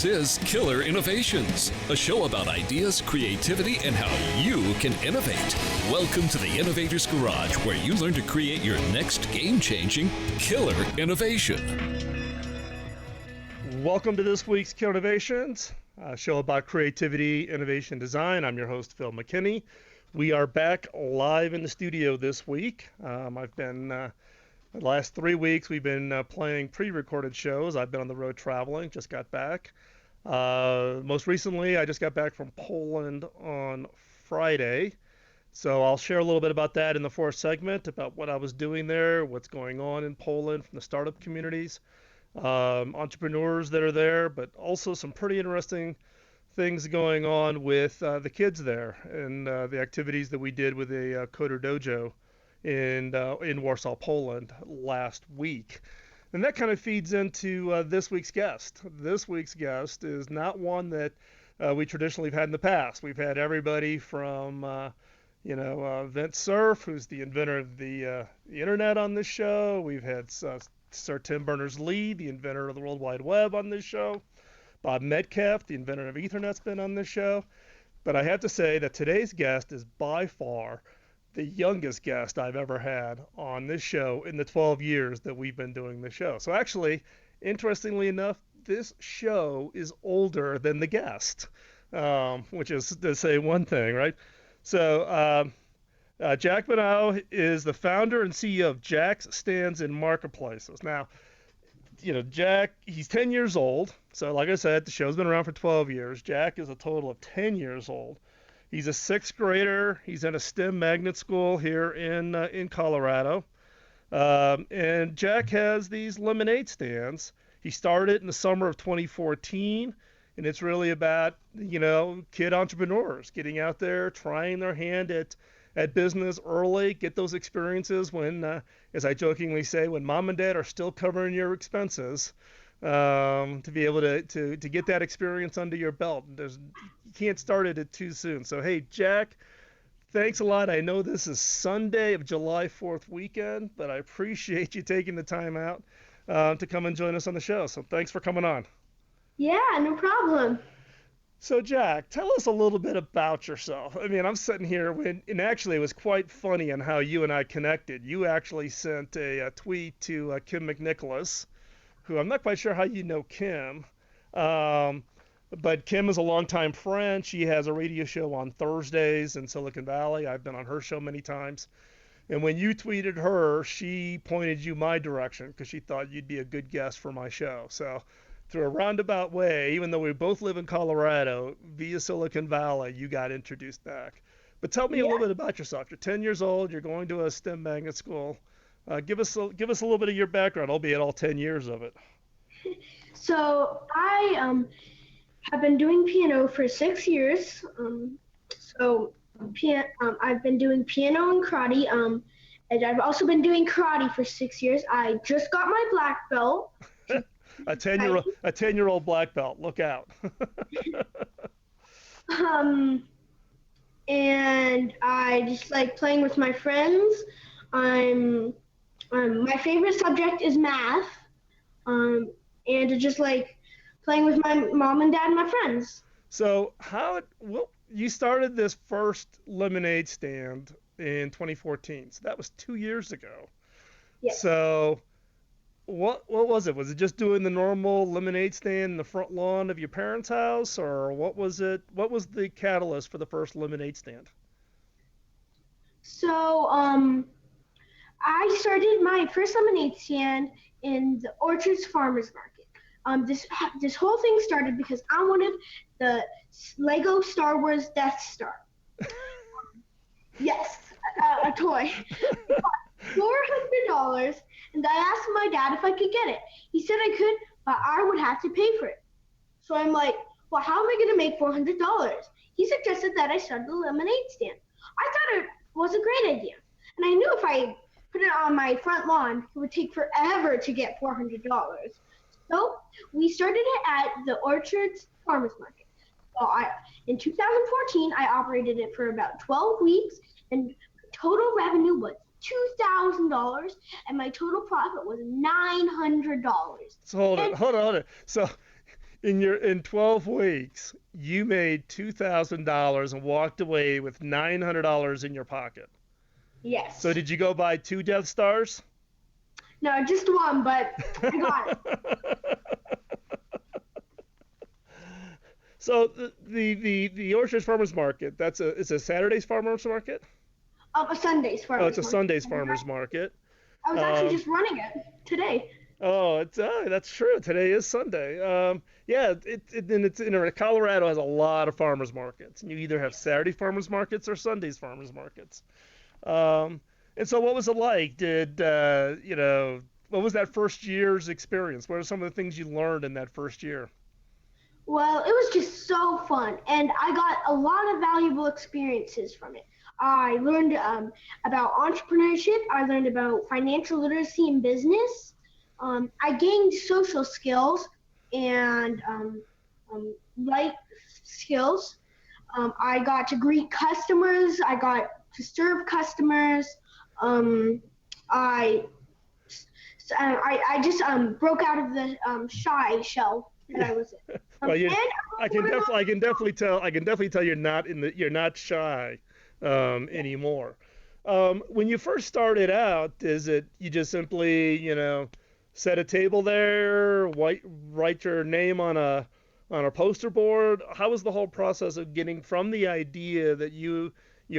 This is Killer Innovations, a show about ideas, creativity, and how you can innovate. Welcome to the Innovator's Garage, where you learn to create your next game-changing killer innovation. Welcome to this week's Killer Innovations, a show about creativity, innovation, design. I'm your host, Phil McKinney. We are back live in the studio this week. I've been, the last 3 weeks, we've been playing pre-recorded shows. I've been on the road traveling, just got back. Most recently, I just got back from Poland on Friday. So I'll share a little bit about that in the fourth segment, about what I was doing there, what's going on in Poland from the startup communities, entrepreneurs that are there, but also some pretty interesting things going on with the kids there and the activities that we did with a Coder Dojo in Warsaw, Poland last week. And that kind of feeds into this week's guest. This week's guest is not one that we traditionally have had in the past. We've had everybody from Vint Cerf, who's the inventor of the internet, on this show. We've had Sir Tim Berners-Lee, the inventor of the World Wide Web, on this show. Bob Metcalfe, the inventor of Ethernet's been on this show. But I have to say that today's guest is by far the youngest guest I've ever had on this show in the 12 years that we've been doing the show. So actually, interestingly enough, this show is older than the guest, which is to say one thing, right? So Jack Bonao is the founder and CEO of Jack's Stands in Marketplaces. Now, Jack, he's 10 years old. So like I said, the show's been around for 12 years. Jack is a total of 10 years old. He's a sixth grader. He's in a STEM magnet school here in Colorado. And Jack has these lemonade stands. He started in the summer of 2014. And it's really about, kid entrepreneurs getting out there, trying their hand at business early, get those experiences when, as I jokingly say, when mom and dad are still covering your expenses, to be able to get that experience under your belt. You can't start it too soon. So, hey, Jack, thanks a lot. I know this is Sunday of July 4th weekend, but I appreciate you taking the time out to come and join us on the show. So thanks for coming on. Yeah, no problem. So, Jack, tell us a little bit about yourself. I mean, I'm sitting here and actually it was quite funny on how you and I connected. You actually sent a tweet to Kim McNicholas, who I'm not quite sure how you know Kim, but Kim is a longtime friend. She has a radio show on Thursdays in Silicon Valley. I've been on her show many times. And when you tweeted her, she pointed you my direction because she thought you'd be a good guest for my show. So through a roundabout way, even though we both live in Colorado, via Silicon Valley, you got introduced back. But tell me a little bit about yourself. You're 10 years old. You're going to a STEM magnet school. Give us a little bit of your background, albeit all 10 years of it. So I have been doing piano for 6 years. I've been doing piano and karate. And I've also been doing karate for 6 years. I just got my black belt. A 10-year-old black belt. Look out. And I just like playing with my friends. My favorite subject is math. And just like playing with my mom and dad and my friends. So you started this first lemonade stand in 2014. So that was 2 years ago. Yes. So what was it? Was it just doing the normal lemonade stand in the front lawn of your parents' house, or what was it? What was the catalyst for the first lemonade stand? So I started my first lemonade stand in the Orchards Farmers Market. This whole thing started because I wanted the Lego Star Wars Death Star. Yes, a toy. $400, and I asked my dad if I could get it. He said I could, but I would have to pay for it. So I'm like, well, how am I going to make $400? He suggested that I start a lemonade stand. I thought it was a great idea, and I knew if I put it on my front lawn, it would take forever to get $400. So we started it at the Orchards Farmers Market. So in 2014, I operated it for about 12 weeks, and total revenue was $2,000, and my total profit was $900. So hold on. So in 12 weeks, you made $2,000 and walked away with $900 in your pocket. Yes. So did you go buy 2 Death Stars? No, just one, but I got it. So the Orchards Farmers Market, it's a Saturday's farmers market? A Sunday's farmers Oh, it's a market. Sunday's farmers market. I was actually just running it today. Oh, that's true. Today is Sunday. Yeah, Colorado has a lot of farmers markets. You either have Saturday farmers markets or Sunday's farmers markets. And so what was it like? What was that first year's experience? What are some of the things you learned in that first year? Well, it was just so fun, and I got a lot of valuable experiences from it. I learned about entrepreneurship. I learned about financial literacy and business. I gained social skills and life skills. I got to greet customers. I got to serve customers. I just broke out of the shy shell that I was in. Well, I can definitely tell you're not shy anymore. When you first started out, is it you just simply set a table there, write your name on a poster board? How was the whole process of getting from the idea that your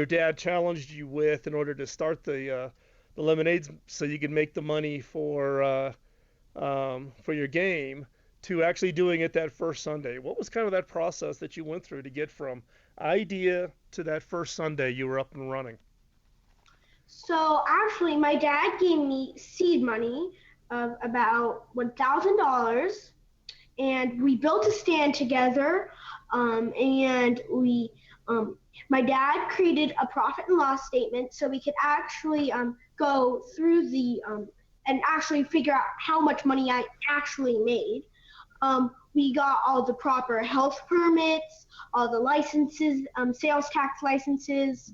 dad challenged you with in order to start the lemonades so you could make the money for your game to actually doing it that first Sunday? What was kind of that process that you went through to get from idea to that first Sunday you were up and running? So actually, my dad gave me seed money of about $1,000, and we built a stand together, and my dad created a profit and loss statement so we could actually go through and actually figure out how much money I actually made. We got all the proper health permits, all the licenses, sales tax licenses,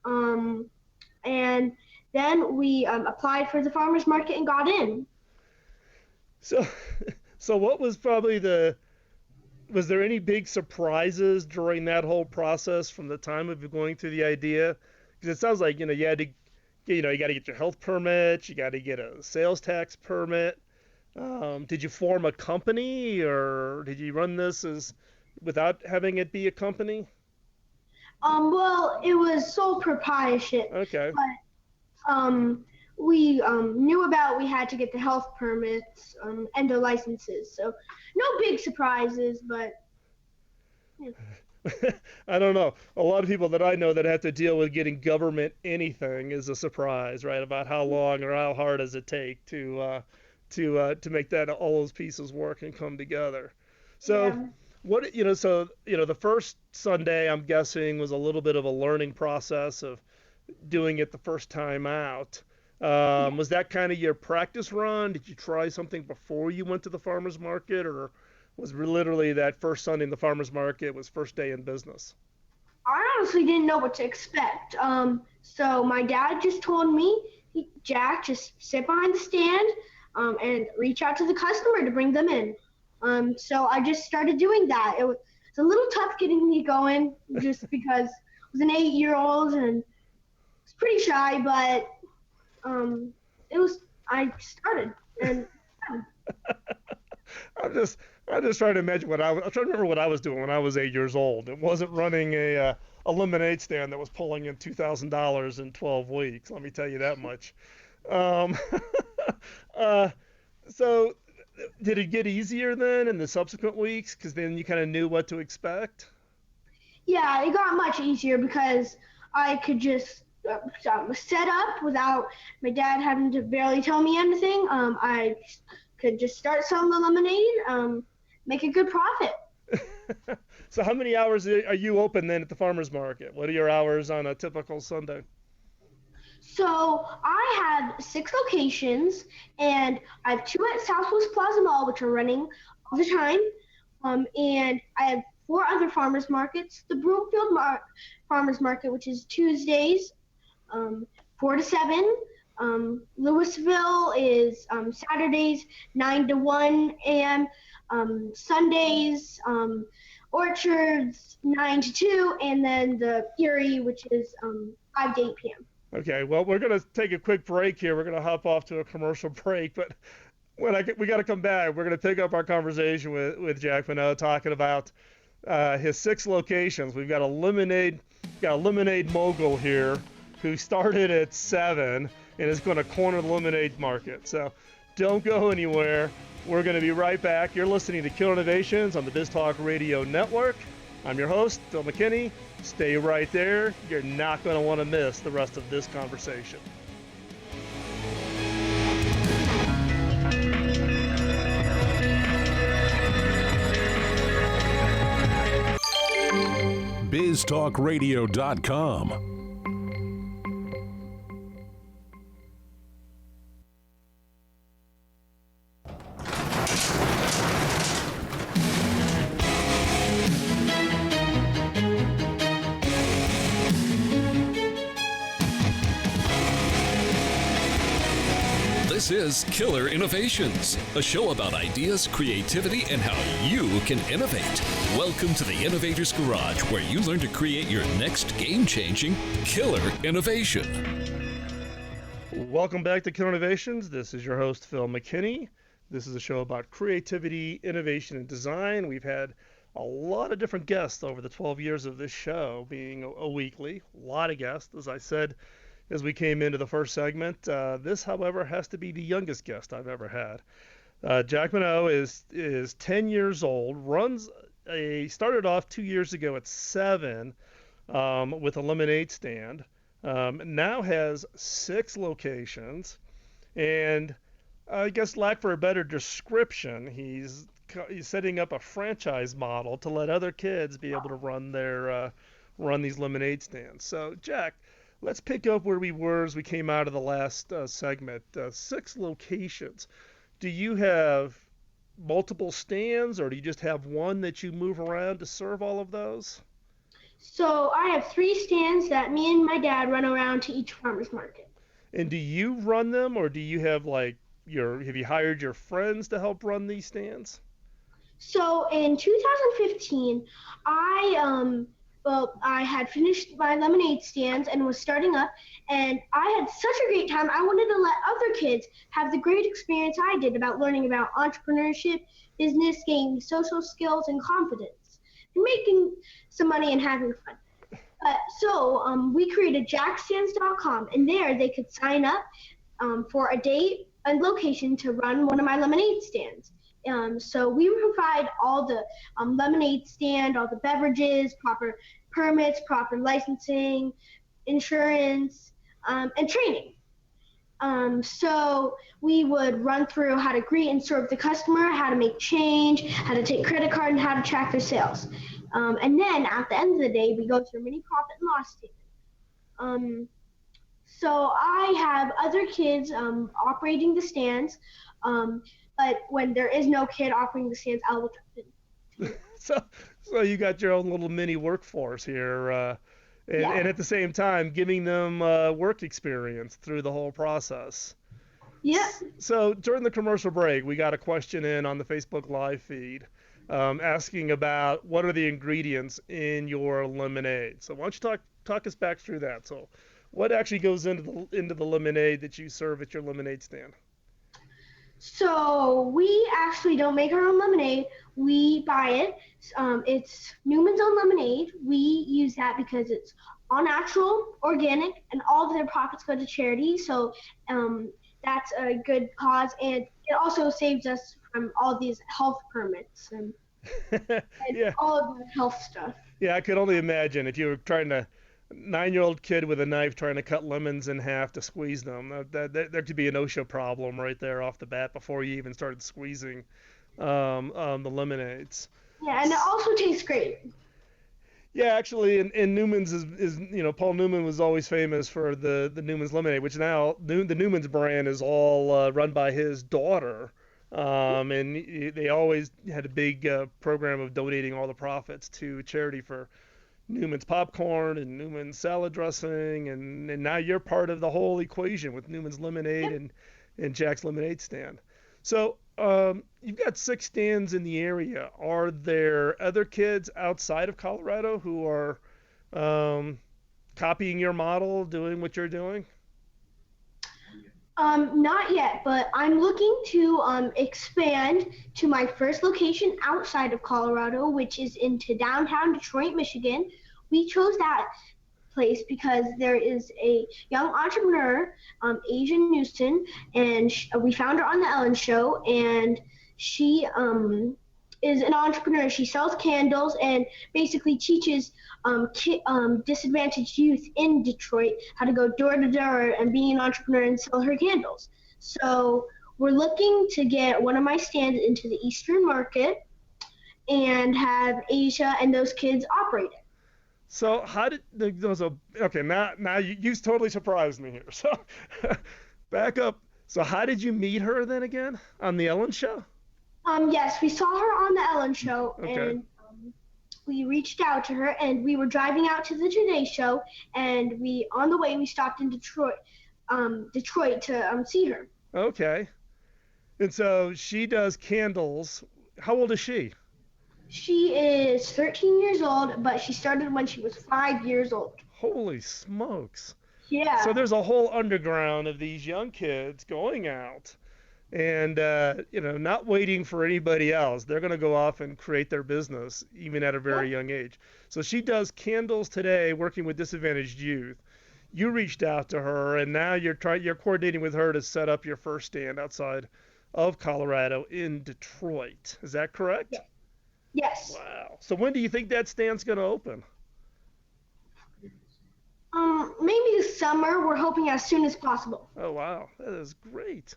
and then we applied for the farmers market and got in. So what was was there any big surprises during that whole process from the time of going through the idea? Because it sounds like, you had to, you got to get your health permit, you got to get a sales tax permit. Did you form a company, or did you run this without having it be a company? Well, it was sole proprietorship. Okay. But we knew we had to get the health permits and the licenses. So no big surprises, but. Yeah. I don't know. A lot of people that I know that have to deal with getting government anything is a surprise, right? About how long or how hard does it take to make that all those pieces work and come together. So yeah. The first Sunday, I'm guessing, was a little bit of a learning process of doing it the first time out. Was that kind of your practice run? Did you try something before you went to the farmer's market, or was literally that first Sunday in the farmer's market was first day in business? I honestly didn't know what to expect. So my dad just told me, Jack, just sit behind the stand and reach out to the customer to bring them in. So I just started doing that. It was a little tough getting me going just because I was an 8-year-old and was pretty shy, but I started. And I'm just trying to imagine I'm trying to remember what I was doing when I was 8 years old. It wasn't running a lemonade stand that was pulling in $2,000 in 12 weeks. Let me tell you that much. So did it get easier then in the subsequent weeks? Because then you kind of knew what to expect? Yeah, it got much easier because I could just set up without my dad having to barely tell me anything. I could just start selling the lemonade, make a good profit. So how many hours are you open then at the farmer's market? What are your hours on a typical Sunday? So I have 6 locations, and I have 2 at Southwest Plaza Mall, which are running all the time, and I have 4 other farmers markets. The Broomfield Farmers Market, which is Tuesdays, 4 to 7. Louisville is Saturdays, 9 to 1 a.m. Sundays, Orchards 9 to 2, and then the Erie, which is 5 to 8 p.m. Okay, well, we're going to take a quick break here. We're going to hop off to a commercial break, but we got to come back. We're going to pick up our conversation with Jack Minot talking about his 6 locations. We've got a lemonade mogul here who started at 7 and is going to corner the lemonade market. So don't go anywhere. We're going to be right back. You're listening to Killer Innovations on the BizTalk Radio Network. I'm your host, Phil McKinney. Stay right there. You're not going to want to miss the rest of this conversation. BizTalkRadio.com. This is Killer Innovations, a show about ideas, creativity, and how you can innovate. Welcome to the Innovator's Garage, where you learn to create your next game-changing killer innovation. Welcome back to Killer Innovations. This is your host, Phil McKinney. This is a show about creativity, innovation, and design. We've had a lot of different guests over the 12 years of this show being a weekly. A lot of guests, as I said as we came into the first segment. This, however, has to be the youngest guest I've ever had. Jack Minot is 10 years old, started off 2 years ago at 7 with a lemonade stand, now has 6 locations, and I guess lack for a better description, he's setting up a franchise model to let other kids be able to run these lemonade stands. So, Jack, let's pick up where we were as we came out of the last segment. 6 locations. Do you have multiple stands, or do you just have one that you move around to serve all of those? So I have 3 stands that me and my dad run around to each farmer's market. And do you run them, or do you have have you hired your friends to help run these stands? So in 2015, I had finished my lemonade stands and was starting up, and I had such a great time. I wanted to let other kids have the great experience I did about learning about entrepreneurship, business, gaining social skills, and confidence, and making some money and having fun. So we created jackstands.com, and there they could sign up for a date and location to run one of my lemonade stands. So we provide all the lemonade stand, all the beverages, proper permits, proper licensing, insurance, and training. So we would run through how to greet and serve the customer, how to make change, how to take credit card, and how to track their sales. And then at the end of the day, we go through mini profit and loss statement. So I have other kids operating the stands. But when there is no kid operating the stands, I will jump in. So you got your own little mini workforce here, and at the same time giving them work experience through the whole process. Yeah. So during the commercial break, we got a question in on the Facebook Live feed asking about what are the ingredients in your lemonade. So why don't you talk us back through that? So what actually goes into the lemonade that you serve at your lemonade stand? So we actually don't make our own lemonade. We buy it. It's Newman's Own Lemonade. We use that because it's all natural, organic, and all of their profits go to charity. So that's a good cause, and it also saves us from all these health permits and yeah. all of the health stuff. Yeah, I could only imagine if you were trying to 9-year-old kid with a knife trying to cut lemons in half to squeeze them. There could be an OSHA problem right there off the bat before you even started squeezing the lemonades. Yeah, and it also tastes great. Yeah, actually, and Newman's is Paul Newman was always famous for the Newman's lemonade, which now the Newman's brand is all run by his daughter. And they always had a big program of donating all the profits to charity for Newman's popcorn and Newman's salad dressing, and now you're part of the whole equation with Newman's lemonade and Jack's lemonade stand. So you've got 6 stands in the area. Are there other kids outside of Colorado who are copying your model, doing what you're doing? Not yet, but I'm looking to expand to my first location outside of Colorado, which is into downtown Detroit, Michigan. We chose that place because there is a young entrepreneur, Asia Newson, and we found her on the Ellen Show, and she is an entrepreneur. She sells candles and basically teaches disadvantaged youth in Detroit how to go door to door and be an entrepreneur and sell her candles. So we're looking to get one of my stands into the Eastern Market and have Asia and those kids operate it. So how did okay, now you totally surprised me here. So back up. So how did you meet her then again on the Ellen Show? Yes, we saw her on the Ellen Show, Okay. and we reached out to her, and we were driving out to the Today Show, and on the way we stopped in Detroit to see her. Okay. And so she does candles. How old is she? She is 13 years old, but she started when she was 5 years old. Holy smokes. Yeah. So there's a whole underground of these young kids going out and, not waiting for anybody else. They're going to go off and create their business, even at a very young age. So she does candles today, working with disadvantaged youth. You reached out to her, and now you're coordinating with her to set up your first stand outside of Colorado in Detroit. Is that correct? Yeah. Yes. Wow. So when do you think that stand's going to open? Maybe this summer. We're hoping as soon as possible. Oh, wow. That is great.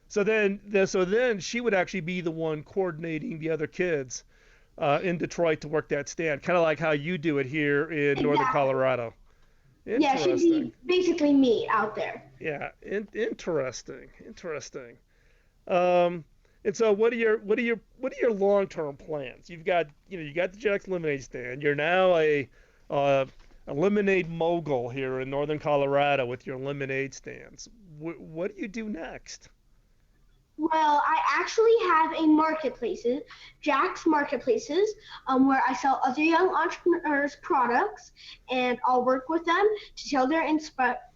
So then she would actually be the one coordinating the other kids in Detroit to work that stand, kind of like how you do it here in Northern Colorado. Yeah, she'd be basically me out there. Yeah, interesting. And so what are your long-term plans? You got the Jack's Lemonade stand. You're now a lemonade mogul here in Northern Colorado with your lemonade stands. What do you do next? Well, I actually have a marketplaces, Jack's Marketplaces, where I sell other young entrepreneurs' products, and I'll work with them to tell their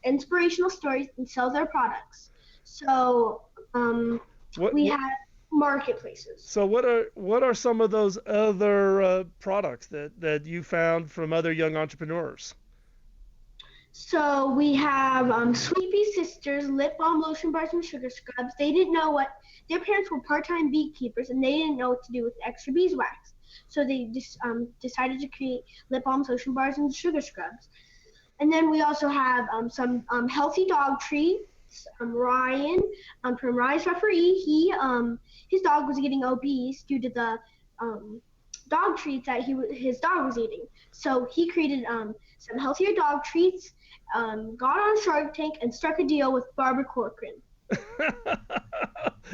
inspirational stories and sell their products. So we have marketplaces. So what are some of those other products that you found from other young entrepreneurs? So we have Sweepy Sisters, lip balm, lotion bars, and sugar scrubs. They didn't know their parents were part-time beekeepers, and they didn't know what to do with extra beeswax. So they just decided to create lip balms, lotion bars, and sugar scrubs. And then we also have some healthy dog treats. Ryan from Rise Referee, his dog was getting obese due to the dog treats that his dog was eating. So he created some healthier dog treats, got on Shark Tank, and struck a deal with Barbara Corcoran.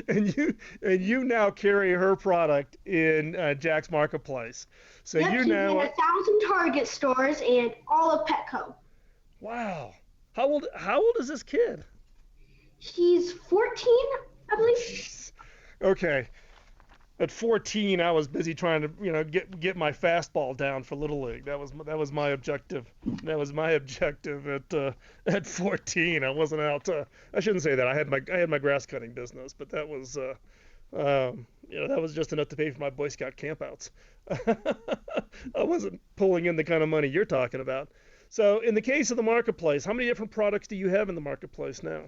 and you now carry her product in Jack's Marketplace. So yep, you're she's now in 1,000 Target stores and all of Petco. Wow. How old is this kid? He's 14, I believe. Okay. At 14, I was busy trying to, get my fastball down for Little League. That was my objective. That was my objective at 14. I wasn't out. I shouldn't say that. I had my grass cutting business, but that was, that was just enough to pay for my Boy Scout campouts. I wasn't pulling in the kind of money you're talking about. So, in the case of the marketplace, how many different products do you have in the marketplace now?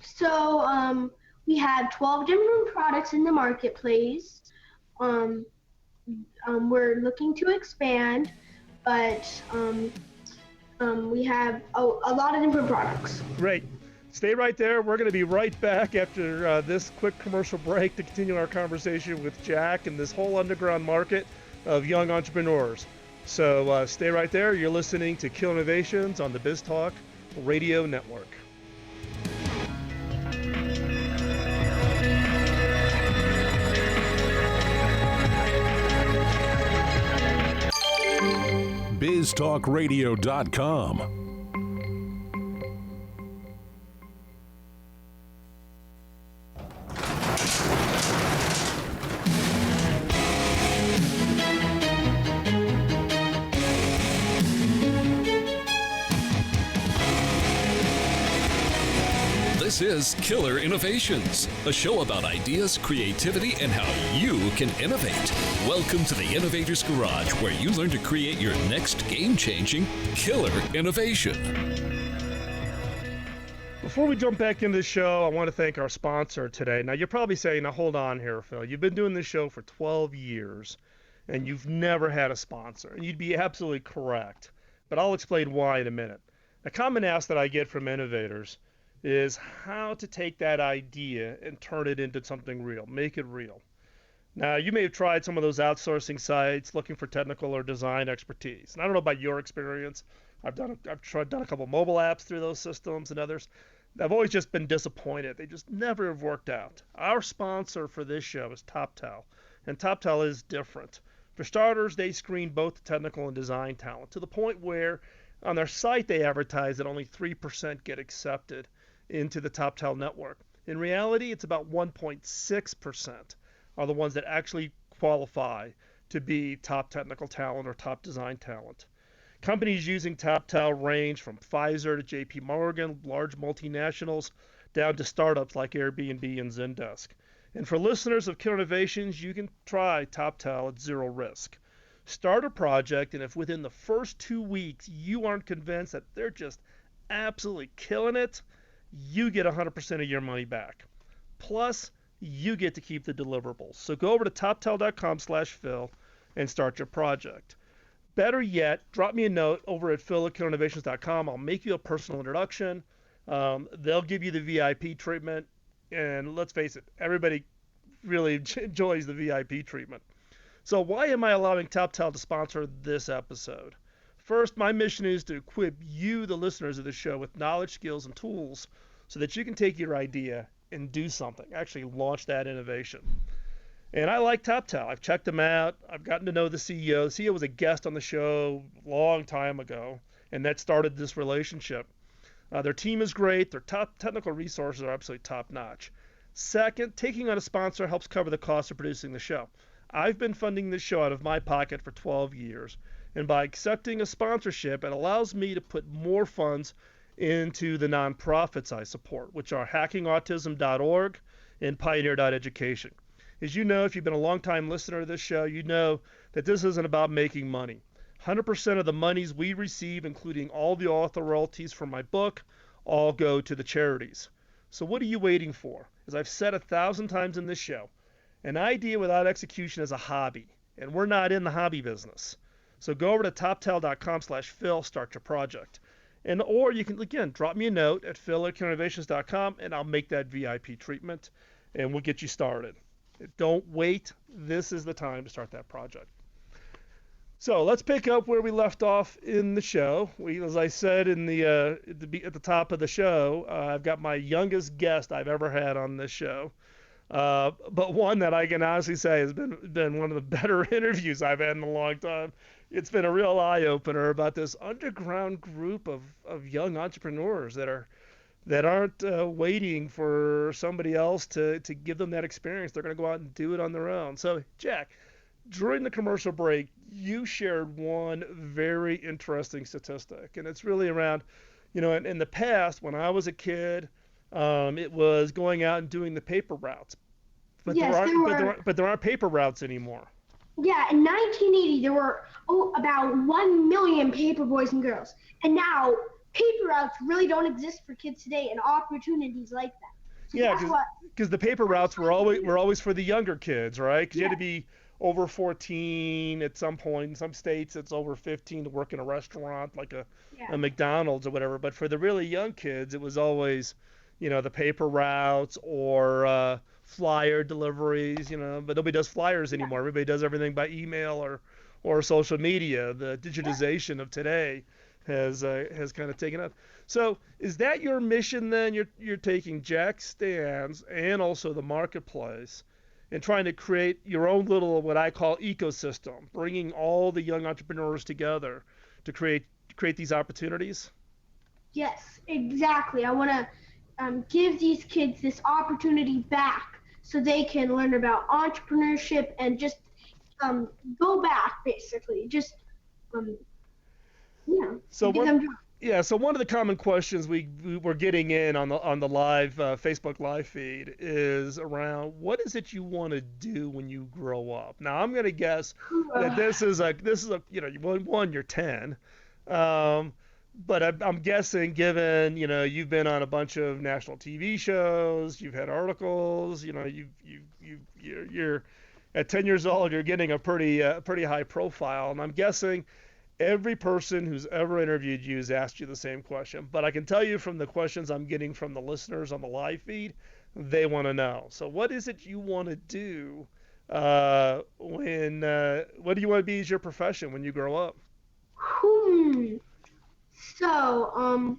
So, we have 12 different products in the marketplace. We're looking to expand, but we have a lot of different products. Great. Stay right there. We're going to be right back after this quick commercial break to continue our conversation with Jack and this whole underground market of young entrepreneurs. So stay right there. You're listening to Kill Innovations on the BizTalk Radio Network. BizTalkRadio.com. This is Killer Innovations, a show about ideas, creativity, and how you can innovate. Welcome to the Innovator's Garage, where you learn to create your next game-changing killer innovation. Before we jump back into the show, I want to thank our sponsor today. Now, you're probably saying, now hold on here, Phil. You've been doing this show for 12 years, and you've never had a sponsor. And you'd be absolutely correct, but I'll explain why in a minute. A common ask that I get from innovators is how to take that idea and turn it into something real, make it real. Now, you may have tried some of those outsourcing sites looking for technical or design expertise. And I don't know about your experience. I've done a couple mobile apps through those systems and others. I've always just been disappointed. They just never have worked out. Our sponsor for this show is TopTal, and TopTal is different. For starters, they screen both the technical and design talent to the point where on their site they advertise that only 3% get accepted into the TopTal network. In reality, it's about 1.6% are the ones that actually qualify to be top technical talent or top design talent. Companies using TopTal range from Pfizer to JP Morgan, large multinationals, down to startups like Airbnb and Zendesk. And for listeners of Killer Innovations, you can try TopTal at zero risk. Start a project, and if within the first 2 weeks you aren't convinced that they're just absolutely killing it, you get 100% of your money back. Plus, you get to keep the deliverables. So go over to toptal.com/Phil and start your project. Better yet, drop me a note over at phil@killerinnovations.com. I'll make you a personal introduction. They'll give you the VIP treatment. And let's face it, everybody really enjoys the VIP treatment. So why am I allowing TopTal to sponsor this episode? First, my mission is to equip you, the listeners of the show, with knowledge, skills, and tools so that you can take your idea and do something, actually launch that innovation. And I like TopTal. I've checked them out. I've gotten to know the CEO. The CEO was a guest on the show a long time ago, and that started this relationship. Their team is great. Their top technical resources are absolutely top-notch. Second, taking on a sponsor helps cover the cost of producing the show. I've been funding this show out of my pocket for 12 years, and by accepting a sponsorship, it allows me to put more funds into the nonprofits I support, which are hackingautism.org and pioneer.education. As you know, if you've been a long-time listener to this show, you know that this isn't about making money. 100% of the monies we receive, including all the author royalties from my book, all go to the charities. So what are you waiting for? As I've said 1,000 times in this show, an idea without execution is a hobby, and we're not in the hobby business. So go over to toptal.com/Phil, start your project. Or you can, again, drop me a note at phil@killerinnovations.com, and I'll make that VIP treatment, and we'll get you started. Don't wait. This is the time to start that project. So let's pick up where we left off in the show. As I said at the top of the show, I've got my youngest guest I've ever had on this show, but one that I can honestly say has been one of the better interviews I've had in a long time. It's been a real eye-opener about this underground group of young entrepreneurs that aren't waiting for somebody else to give them that experience. They're going to go out and do it on their own. So, Jack, during the commercial break, you shared one very interesting statistic, and it's really around, in the past, when I was a kid, it was going out and doing the paper routes. But yes, there aren't paper routes anymore. Yeah, in 1980, there were about 1 million paper boys and girls. And now, paper routes really don't exist for kids today and opportunities like that. So yeah, because the paper routes were always for the younger kids, right? Because you had to be over 14 at some point. In some states, it's over 15 to work in a restaurant like a McDonald's or whatever. But for the really young kids, it was always, the paper routes or flyer deliveries, but nobody does flyers anymore. Everybody does everything by email or social media. The digitization of today has kind of taken up. So is that your mission then? You're taking Jack's stands and also the marketplace and trying to create your own little, what I call, ecosystem, bringing all the young entrepreneurs together to create these opportunities? Yes, exactly. I want to give these kids this opportunity back so they can learn about entrepreneurship and just go back, basically. Just, So Yeah, so one of the common questions we were getting in on the live Facebook live feed is around what is it you want to do when you grow up. Now I'm going to guess that this is a one you're 10, but I'm guessing given you've been on a bunch of national TV shows, you've had articles, you're at 10 years old, you're getting a pretty high profile, and I'm guessing every person who's ever interviewed you has asked you the same question. But I can tell you from the questions I'm getting from the listeners on the live feed, they want to know. So what is it you want to do what do you want to be as your profession when you grow up? So,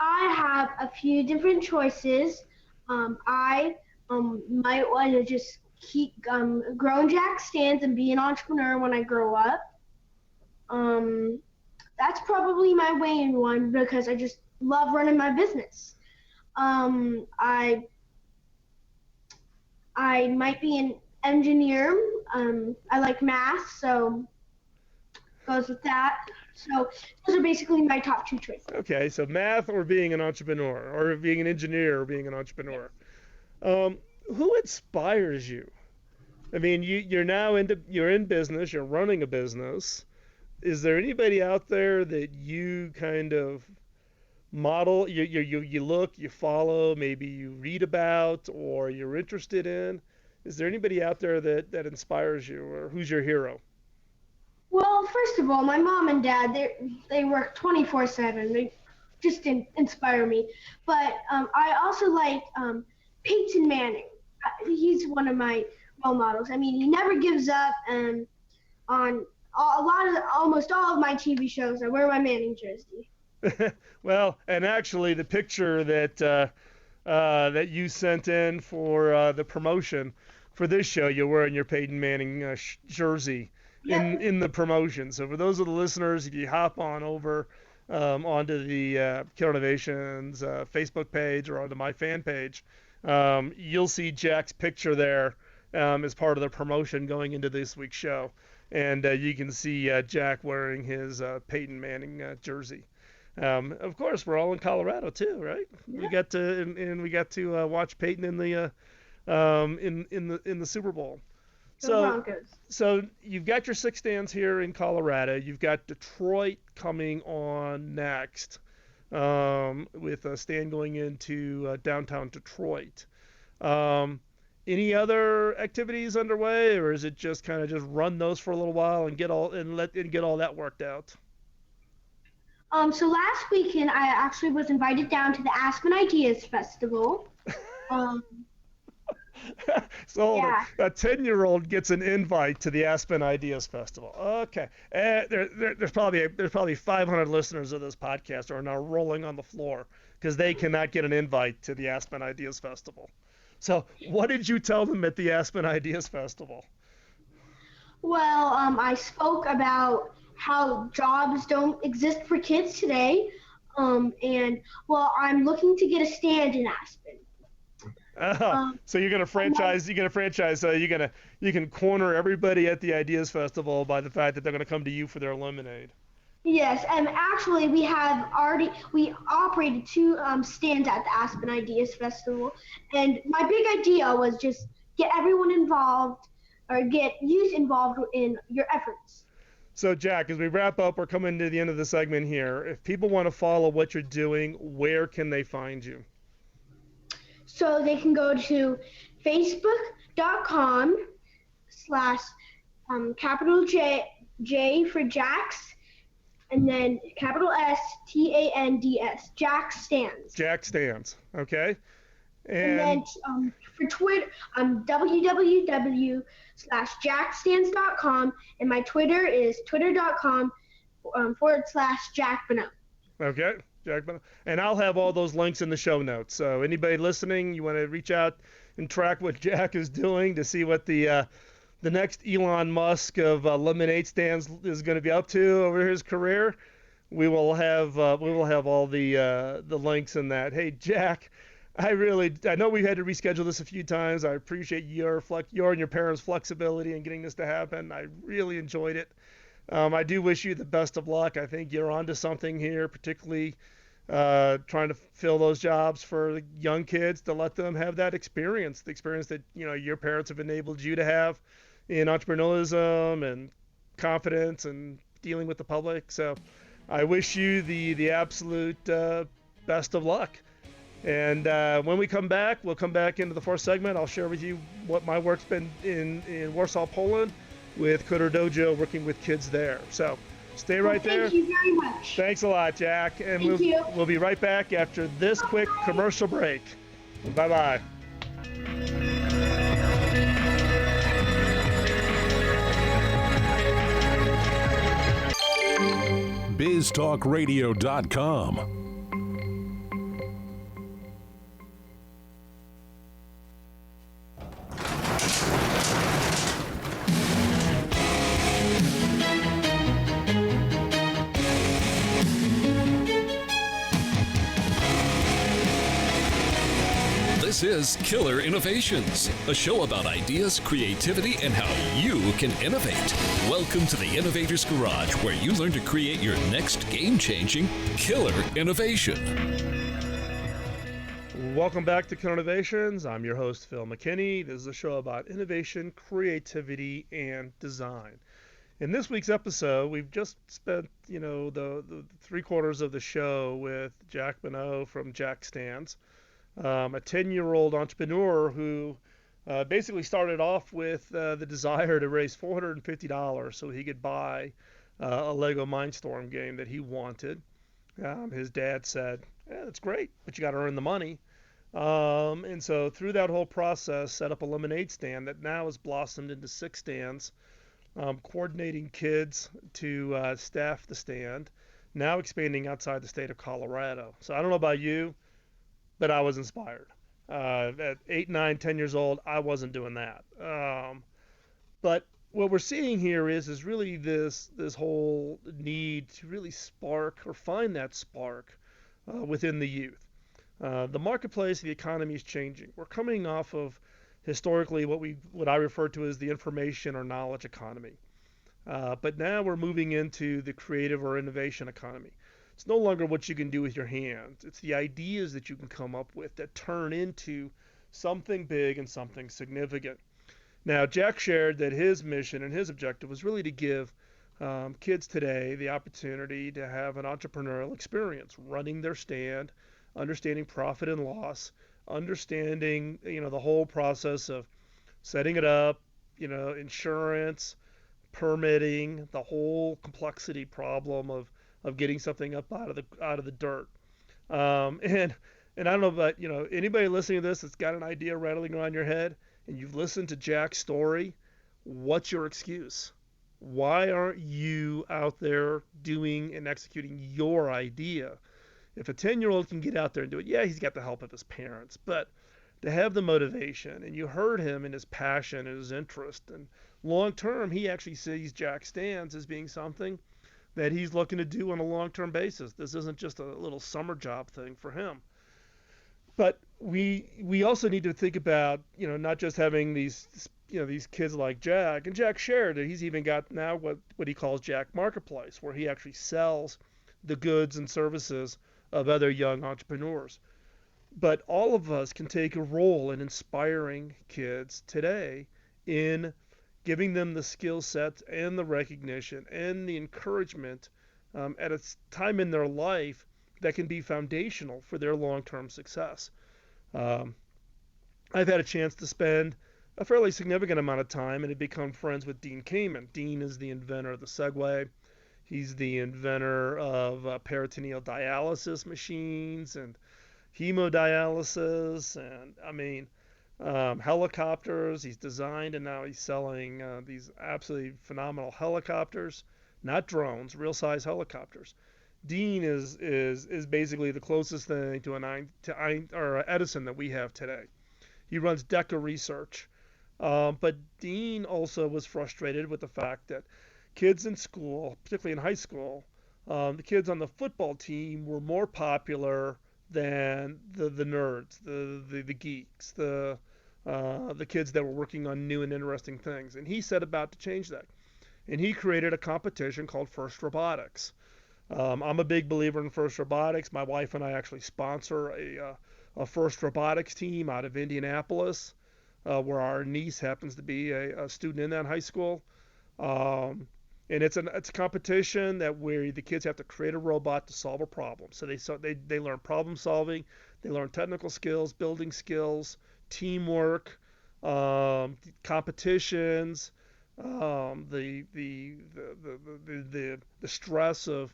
I have a few different choices. I might want to just keep growing jack stands and be an entrepreneur when I grow up. That's probably my main one because I just love running my business. I might be an engineer. I like math, so goes with that. So those are basically my top two choices. Okay, so math or being an entrepreneur, or being an engineer or being an entrepreneur. Who inspires you? I mean, you're in business, you're running a business. Is there anybody out there that you kind of model, you look, you follow, maybe you read about, or you're interested in? Is there anybody out there that inspires you, or who's your hero? Well, first of all, my mom and dad, they work 24/7. They just inspire me. But I also like Peyton Manning. He's one of my role models. I mean, he never gives up, and on almost all of my TV shows, I wear my Manning jersey. Well, and actually, the picture that you sent in for the promotion for this show, you're wearing your Peyton Manning jersey in the promotion. So for those of the listeners, if you hop on over onto the Killer Innovations Facebook page or onto my fan page, you'll see Jack's picture there as part of the promotion going into this week's show. And you can see Jack wearing his Peyton Manning jersey. Of course, we're all in Colorado too, right? Yeah. We got to watch Peyton in the Super Bowl. So you've got your 6 stands here in Colorado. You've got Detroit coming on next, with a stand going into downtown Detroit. Any other activities underway, or is it just kind of just run those for a little while and get all that worked out? So last weekend I actually was invited down to the Aspen Ideas Festival. So yeah. A 10-year-old gets an invite to the Aspen Ideas Festival. Okay, there's probably 500 listeners of this podcast who are now rolling on the floor because they cannot get an invite to the Aspen Ideas Festival. So what did you tell them at the Aspen Ideas Festival? Well, I spoke about how jobs don't exist for kids today, and well, I'm looking to get a stand in Aspen. So you're gonna franchise. You can corner everybody at the Ideas Festival by the fact that they're gonna come to you for their lemonade. Yes, and actually we operated 2 stands at the Aspen Ideas Festival, and my big idea was just get everyone involved, or get youth involved in your efforts. So Jack, as we wrap up, we're coming to the end of the segment here. If people want to follow what you're doing, where can they find you? So they can go to facebook.com/capital J for Jax, and then capital STANDS, Jack Stands. Jack Stands, okay. And then for Twitter, www.jackstands.com, and my Twitter is twitter.com/Jack Bonneau. Okay, Jack Bonneau. And I'll have all those links in the show notes. So anybody listening, you want to reach out and track what Jack is doing to see what the next Elon Musk of lemonade stands is going to be up to over his career, we will have all the links in that. Hey, Jack, I know we've had to reschedule this a few times. I appreciate your and your parents' flexibility in getting this to happen. I really enjoyed it. I do wish you the best of luck. I think you're onto something here, particularly trying to fill those jobs for young kids to let them have that experience, the experience that your parents have enabled you to have in entrepreneurialism and confidence and dealing with the public. So I wish you the absolute best of luck. And when we come back, we'll come back into the fourth segment. I'll share with you what my work's been in Warsaw, Poland, with Coder Dojo, working with kids there. So stay right there. Thank you very much. Thanks a lot, Jack. And Thank you. We'll be right back after this quick commercial break. Bye-bye. BizTalkRadio.com. This is Killer Innovations, a show about ideas, creativity, and how you can innovate. Welcome to the Innovator's Garage, where you learn to create your next game-changing killer innovation. Welcome back to Killer Innovations. I'm your host, Phil McKinney. This is a show about innovation, creativity, and design. In this week's episode, we've just spent, the 3/4 of the show with Jack Bonneau from Jack Stands. A 10-year-old entrepreneur who basically started off with the desire to raise $450 so he could buy a Lego Mindstorm game that he wanted. His dad said, "Yeah, that's great, but you got to earn the money." And so through that whole process, set up a lemonade stand that now has blossomed into 6 stands, coordinating kids to staff the stand, now expanding outside the state of Colorado. So I don't know about you, but I was inspired. At 8, 9, 10 years old, I wasn't doing that. But what we're seeing here is really this whole need to really spark or find that spark within the youth. The marketplace, the economy is changing. We're coming off of historically what I refer to as the information or knowledge economy. But now we're moving into the creative or innovation economy. It's no longer what you can do with your hands. It's the ideas that you can come up with that turn into something big and something significant. Now, Jack shared that his mission and his objective was really to give kids today the opportunity to have an entrepreneurial experience, running their stand, understanding profit and loss, understanding the whole process of setting it up, insurance, permitting, the whole complexity problem of getting something up out of the dirt. And I don't know about anybody listening to this that's got an idea rattling around your head and you've listened to Jack's story. What's your excuse? Why aren't you out there doing and executing your idea? If a 10-year-old can get out there and do it, yeah, he's got the help of his parents, but to have the motivation, and you heard him in his passion and his interest, and long term, he actually sees Jack Stands as being something that he's looking to do on a long-term basis. This isn't just a little summer job thing for him. But we also need to think about, not just having these kids like Jack. And Jack shared that he's even got now what he calls Jack Marketplace, where he actually sells the goods and services of other young entrepreneurs. But all of us can take a role in inspiring kids today in giving them the skill sets and the recognition and the encouragement at a time in their life that can be foundational for their long-term success. I've had a chance to spend a fairly significant amount of time and have become friends with Dean Kamen. Dean is the inventor of the Segway. He's the inventor of peritoneal dialysis machines and hemodialysis and helicopters. He's designed and now he's selling these absolutely phenomenal helicopters, not drones, real size helicopters. Dean is basically the closest thing to Edison that we have today. He runs DECA Research, but Dean also was frustrated with the fact that kids in school, particularly in high school, the kids on the football team were more popular than the nerds, the geeks, the kids that were working on new and interesting things. And he set about to change that. and he created a competition called First Robotics. I'm a big believer in First Robotics. My wife and I actually sponsor a First Robotics team out of Indianapolis, where our niece happens to be a student in that high school. And it's a competition where the kids have to create a robot to solve a problem. So they learn problem solving, they learn technical skills, building skills, teamwork, competitions, the stress of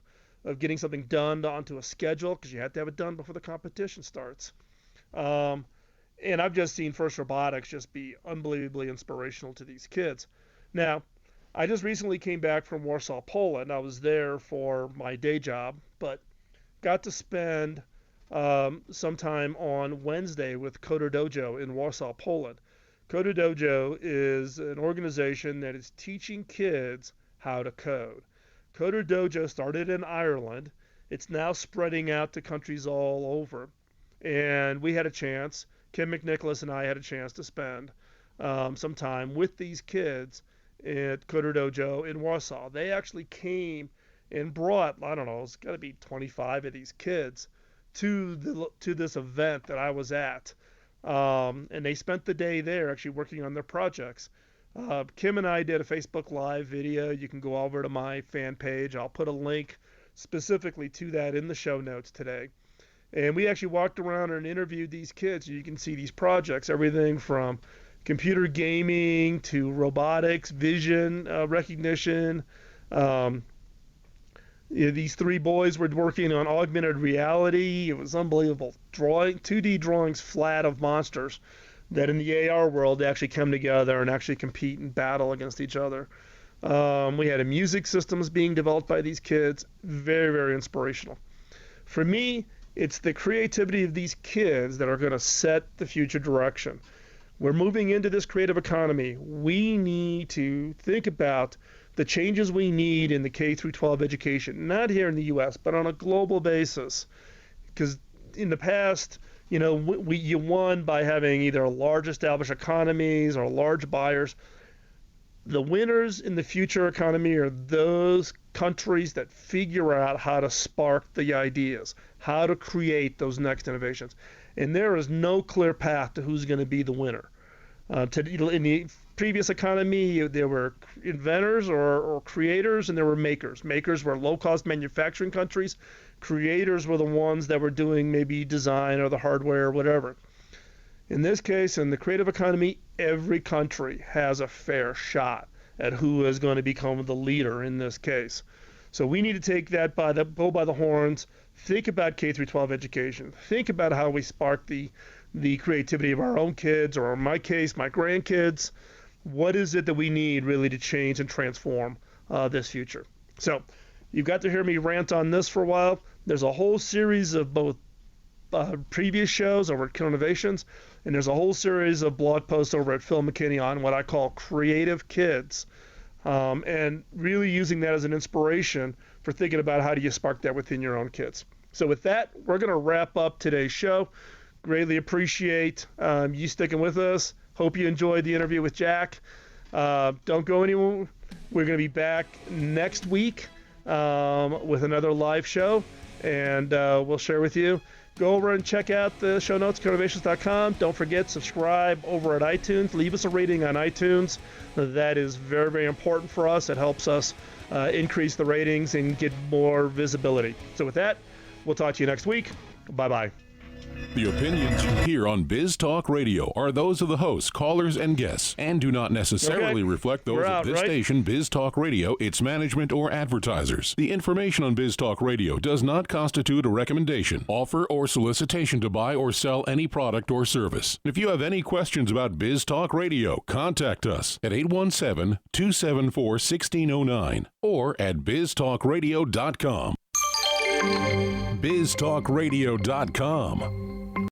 getting something done onto a schedule, because you have to have it done before the competition starts. And I've just seen First Robotics just be unbelievably inspirational to these kids. Now, I just recently came back from Warsaw, Poland. I was there for my day job, but got to spend some time on Wednesday with Coder Dojo in Warsaw, Poland. Coder Dojo is an organization that is teaching kids how to code. Coder Dojo started in Ireland. It's now spreading out to countries all over. And we had a chance, Kim McNicholas and I had a chance to spend some time with these kids at Coder Dojo in Warsaw. They actually came and brought, I don't know, it's got to be 25 of these kids to this event that I was at. And they spent the day there actually working on their projects. Kim and I did a Facebook Live video. You can go over to my fan page. I'll put a link specifically to that in the show notes today. And we actually walked around and interviewed these kids. You can see these projects, everything from computer gaming to robotics, vision recognition. These three boys were working on augmented reality. It was unbelievable. 2D drawings flat of monsters that in the AR world they actually come together and actually compete and battle against each other. We had music systems being developed by these kids. Very, very inspirational. For me, it's the creativity of these kids that are going to set the future direction. We're moving into this creative economy. We need to think about the changes we need in the K through 12 education, not here in the U.S., but on a global basis. Because in the past, you won by having either large established economies or large buyers. The winners in the future economy are those countries that figure out how to spark the ideas, how to create those next innovations. And there is no clear path to who's going to be the winner. In the previous economy, there were inventors or creators, and there were makers. Makers were low-cost manufacturing countries. Creators were the ones that were doing maybe design or the hardware or whatever. In this case, in the creative economy, every country has a fair shot at who is going to become the leader in this case. So we need to take that bull by the horns, think about K through 12 education, think about how we spark the creativity of our own kids, or in my case, my grandkids. What is it that we need really to change and transform this future? So you've got to hear me rant on this for a while. There's a whole series of both previous shows over at Kill Innovations, and there's a whole series of blog posts over at Phil McKinney on what I call creative kids, and really using that as an inspiration for thinking about how do you spark that within your own kids. So with that, we're going to wrap up today's show. Greatly appreciate you sticking with us. Hope you enjoyed the interview with Jack. Don't go anywhere. We're going to be back next week with another live show, and we'll share with you. Go over and check out the show notes, killinnovations.com. Don't forget, subscribe over at iTunes. Leave us a rating on iTunes. That is very, very important for us. It helps us increase the ratings and get more visibility. So with that, we'll talk to you next week. Bye-bye. The opinions you hear on Biz Talk Radio are those of the hosts, callers, and guests, and do not necessarily reflect those of this station, Biz Talk Radio, its management, or advertisers. The information on Biz Talk Radio does not constitute a recommendation, offer, or solicitation to buy or sell any product or service. If you have any questions about Biz Talk Radio, contact us at 817-274-1609 or at biztalkradio.com. biztalkradio.com.